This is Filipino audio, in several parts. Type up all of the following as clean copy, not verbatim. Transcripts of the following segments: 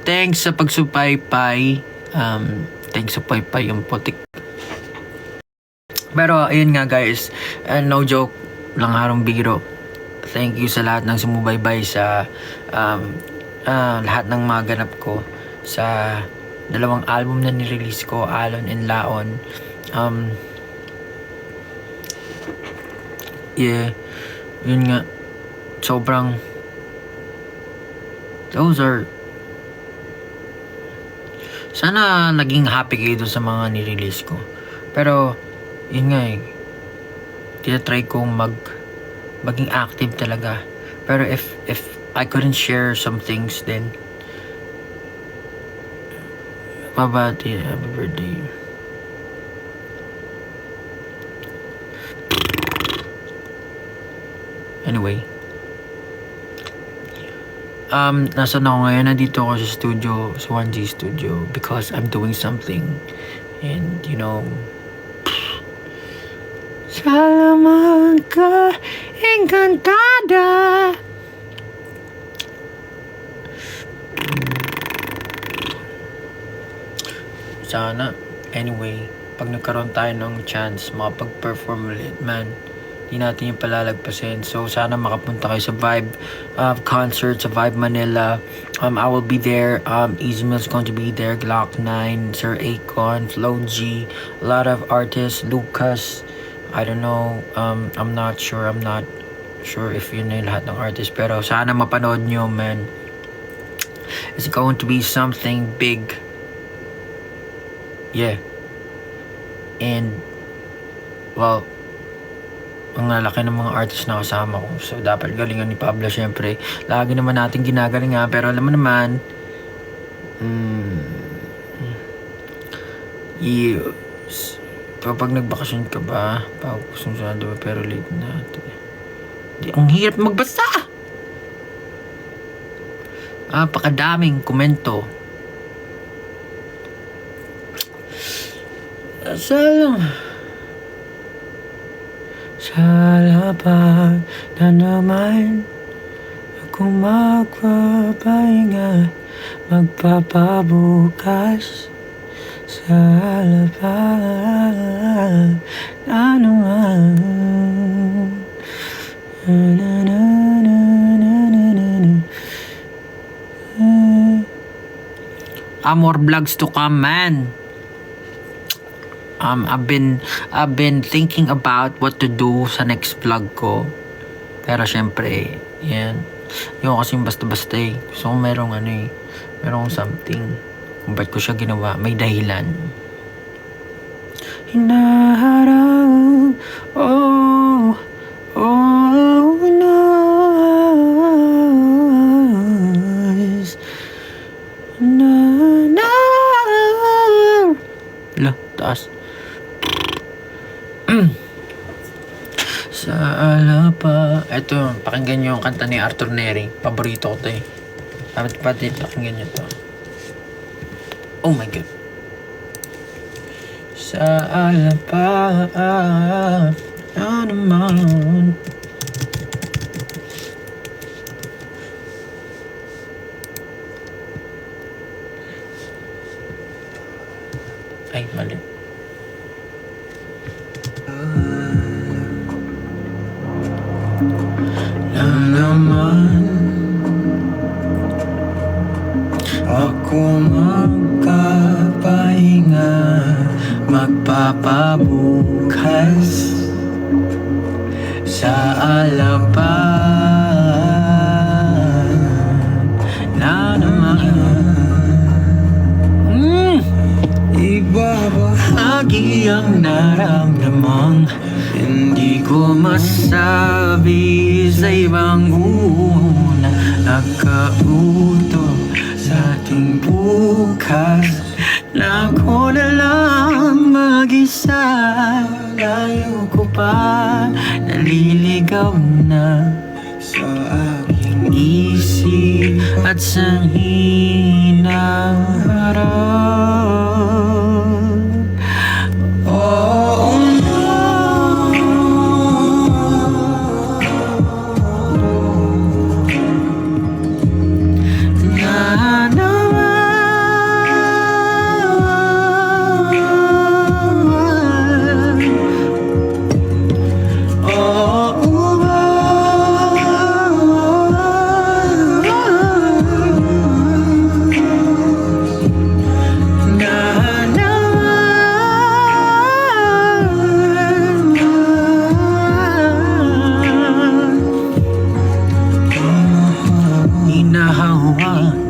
Thanks sa pagsubaybay. Thanks sa paypay yung putik. Pero ayun nga guys, no joke, lang harong biro. Thank you sa lahat ng sumubaybay sa lahat ng mga ganap ko sa dalawang album na nirelease ko, Alon and Laon. Yeah, yun nga, sobrang those are, sana naging happy kayo dun sa mga nirelease ko. Pero yun nga tinatry kong maging active talaga. Pero if I couldn't share some things, then happy birthday. Anyway, nasa na ako ngayon? Nandito ako sa studio, sa 1G studio, because I'm doing something. And you know, Salamanca Encantada. Sana, anyway, pag nagkaroon tayo ng chance makapag-perform ulit, man, di natin yung palalagpasin. So sana makapunta kayo sa Vibe concert sa Vibe Manila. I will be there. Easy Mill's going to be there, Glock 9, Sir Akon, Flo G, a lot of artists, Lucas, I don't know, I'm not sure if yun na yung lahat ng artists, pero sana mapanood nyo, man. It's going to be something big. Yeah. And well, ang lalaki ng mga artist na kasama ko. So, dapat galingan ni Pablo, syempre. Lagi naman natin ginagalingan. Pero alam mo naman, yes. Kapag nagbakasyon ka ba, sunod ba, pero late na. Ang hirap magbasa! Napakadaming komento. Sa lapag na naman ako magpapahinga, magpapabukas. Sa lapag na naman more vlogs to come, man. I've been thinking about what to do sa next vlog ko. Pero syempre, yan. Yung kasi basta-basta Gusto ko merong merong something. Kung ba't ko siya ginawa, may dahilan. Hinaharap, oh, nice. Taas. Sa alapa. Ito, pakinggan nyo yung kanta ni Arthur Neri. Paborito ko ito Pati pakinggan nyo to. Oh my God. Sa alapa na naman. Ay, mali. Na naman ako magpapahinga, magpapabukas sa alapan na naman. Ibabahagi ang naramdamang hindi ko masabi sa ibang una. Nakauto sa ating bukas na ako na lang mag-isa. Layo ko pa, naliligaw na sa aking isip at sa hinaharap. Oh no, na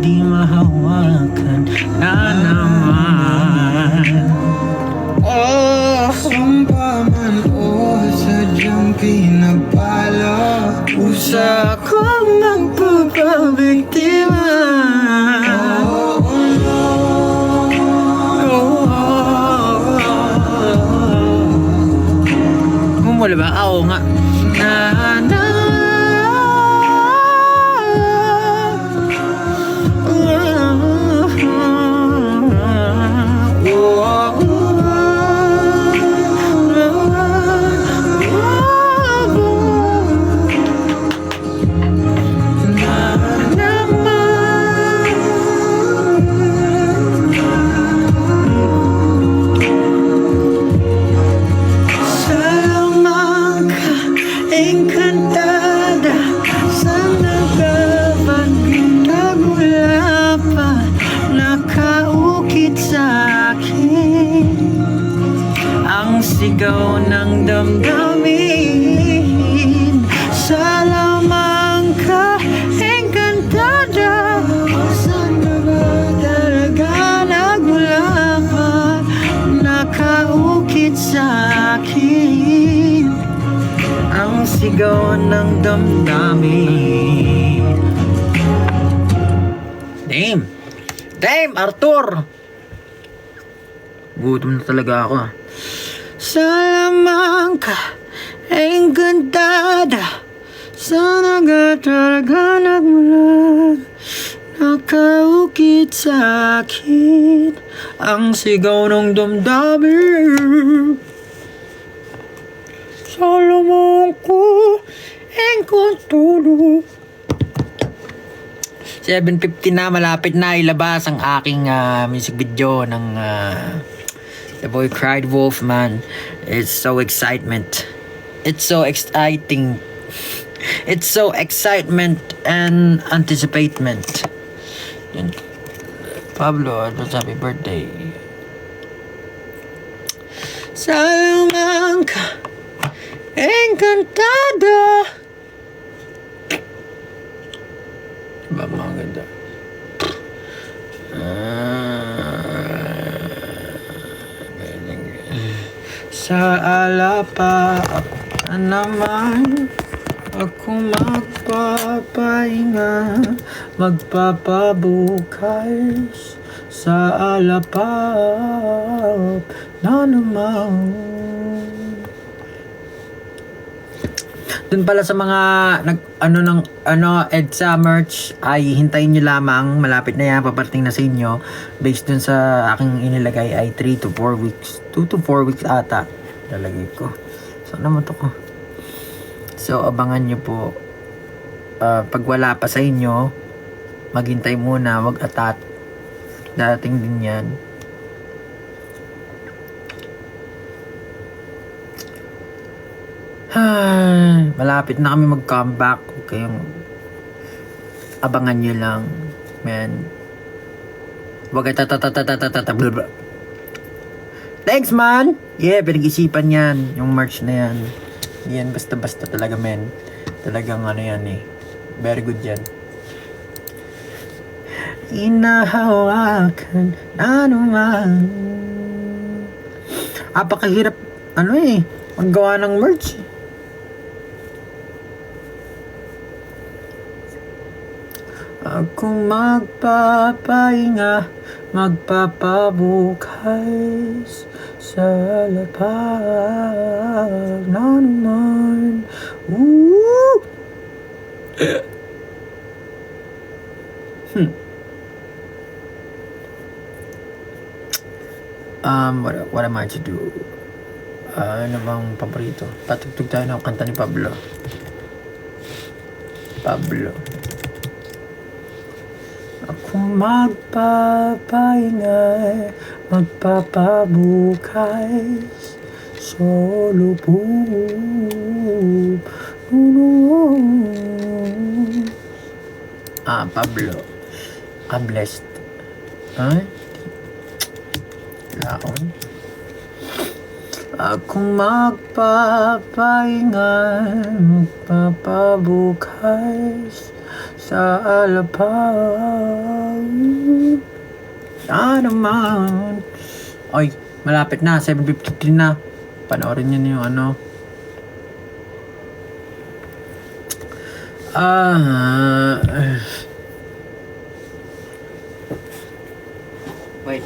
di mahawakan na naman. Oh, Sumpa man o sadyang pinagpala, usa kong magpapabiktima. Wala ba? Oo nga. Encantada sa nagkapagintag, wala pa nakaukit sa akin ang sigaw ng damdamin. Sa lamang ka, encantada, saan na ba talaga nagmula pa nakaukit sa akin ang sigaw ng damdamin. Damn, Arthur! Gutom na talaga ako. Sa lamang ka, encantada, sana nga talaga nagmula, nakaukit sa akin ang sigaw ng damdamin. Salomon ko, engkantado. 7:50 na, malapit na ilabas ang aking music video ng The Boy Cried Wolf, man. It's so excitement. It's so exciting. It's so excitement and anticipation. Yan. Pablo, advance happy birthday. Salomon ka, encantada. Diba mga ganda? Sa alapa naman ako magpapahinga, magpapabukas. Sa alapap na naman. Dun pala sa mga EDSA merch ay hintayin nyo lamang, malapit na yan, paparating na sa inyo. Based dun sa aking inilagay ay 3 to 4 weeks 2 to 4 weeks ata lalagay ko. So naman to ko. So abangan nyo po. Pag wala pa sa inyo, maghintay muna, wag atat. Dating din yan. Malapit na kami mag-comeback. Huwag kayong abangan nyo lang, man. Huwag kayo thanks, man! Yeah, pinag-isipan yan. Yung merch na yan. Yan, basta-basta talaga, man. Talagang ano yan eh. Very good yan. Inahawakan na naman. Apakahirap, maggawa ng merch. Ako magpapahinga, magpapabukas. Sa lapag na naman. Woo! What am I to do? Ano bang paborito? Patugtog tayo ng kanta ni Pablo. Ako magpapahinga, magpapabukas. Solo po. Pablo. I'm blessed. Laon. Ako magpapahinga, magpapabukas. sa alapang. Naman. Oy, malapit na, 7:53 na. Panoorin niyo na yung ano. Wait.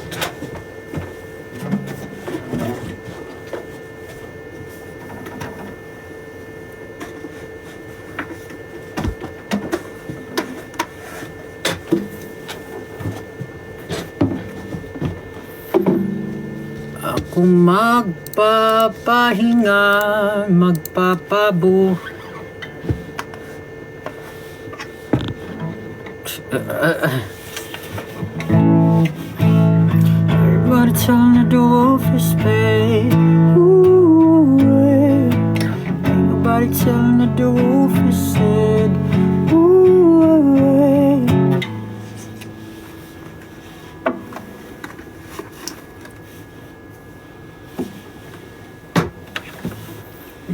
Ako magpapahinga, magpapabu. Everybody telling the dwarf is paid. Everybody telling the dwarf is said.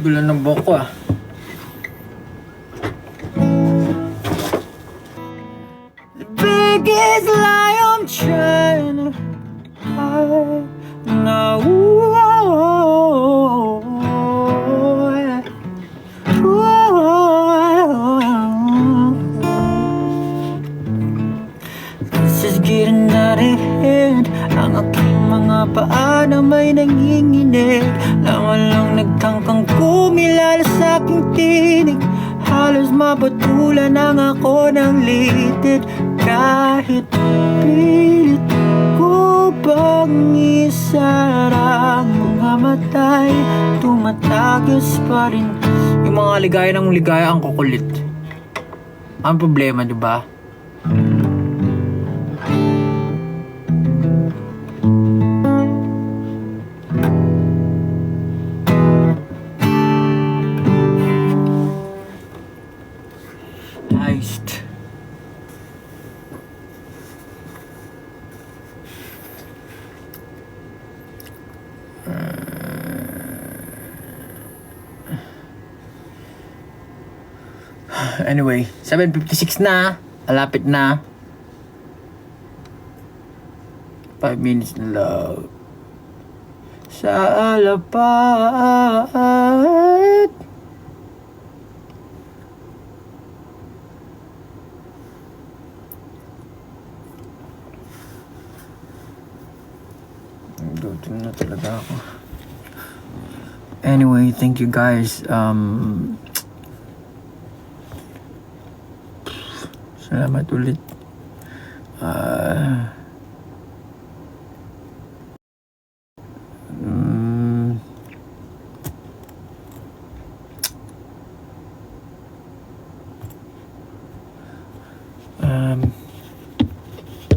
Gulo ng buhok ko ah. The biggest lie I'm trying to hide now. This is getting out of hand. Ang aking mga paa na may nanginginig. Lang nagkangkang kumilala sa aking tinig. Halos mapatulan ang ako ng litid. Kahit pilit ko bang isara ang mga matay, tumatagas pa rin. Yung mga ligaya ng ligaya ang kukulit. Ang problema, di ba? Heist. Anyway, 7:56 na. Malapit na. 5 minutes na lang. Sa alapat. Gutom na talaga ako. Anyway, thank you guys. Salamat ulit.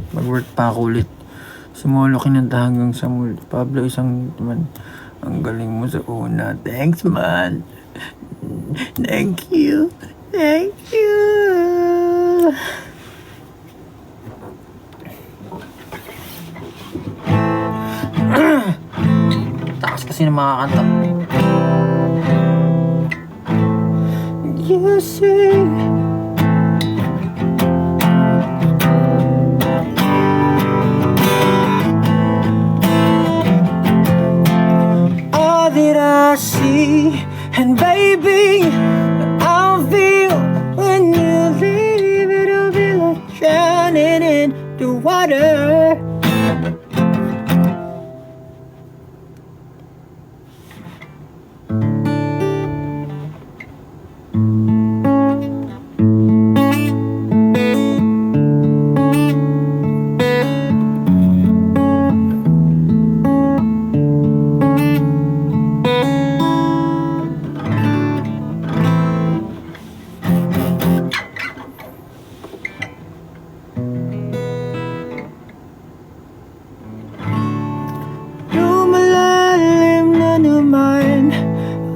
Mag-work pa ako ulit. Sumolo kinanta hanggang sa muli. Pablo, isang man. Ang galing mo sa una. Thanks, man. Thank you. Thank you. Takas kasi ng mga kanta. You sing. All that I see, and baby, I'll feel when you leave. It'll be like drowning in the water.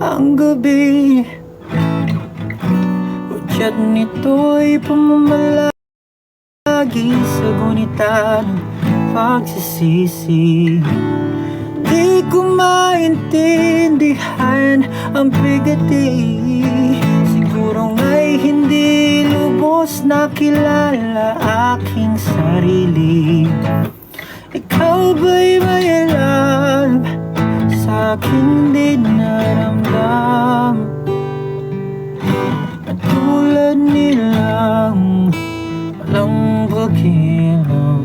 Ang gabi, udyat nito'y pamamalagi sa gunita ng pagsisisi. Di ko maintindihan ang bigat. Siguro sigurong ay hindi lubos nakilala aking sarili. Ikaw ba'y may alam sa aking dinaramdam? At tulad nilang walang pakialam.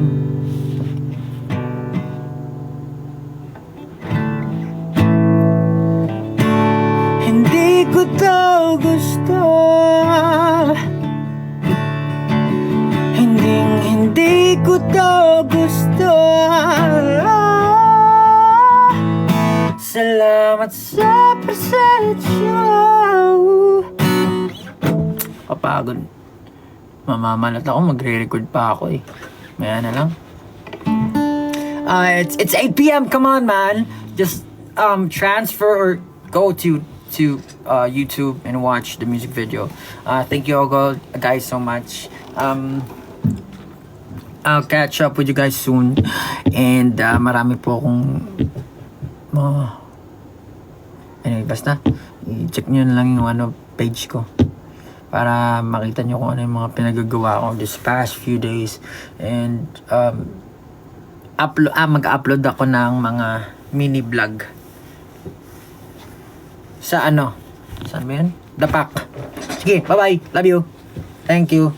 Hindi ko to gusto, hindi ko to gusto. Salamat sa presensya. Kapagod. Mamamalat ako, magre-record pa ako eh. Maya na lang. It's 8 p.m. Come on, man. Just transfer or go to YouTube and watch the music video. Thank you all guys so much. I'll catch up with you guys soon. And marami po akong anyway, basta i-check nyo na lang yung page ko para makita nyo kung ano yung mga pinagagawa ko this past few days. And mag-upload ako ng mga mini vlog sa saan ba yun? Dapak. Sige, bye bye, love you, thank you.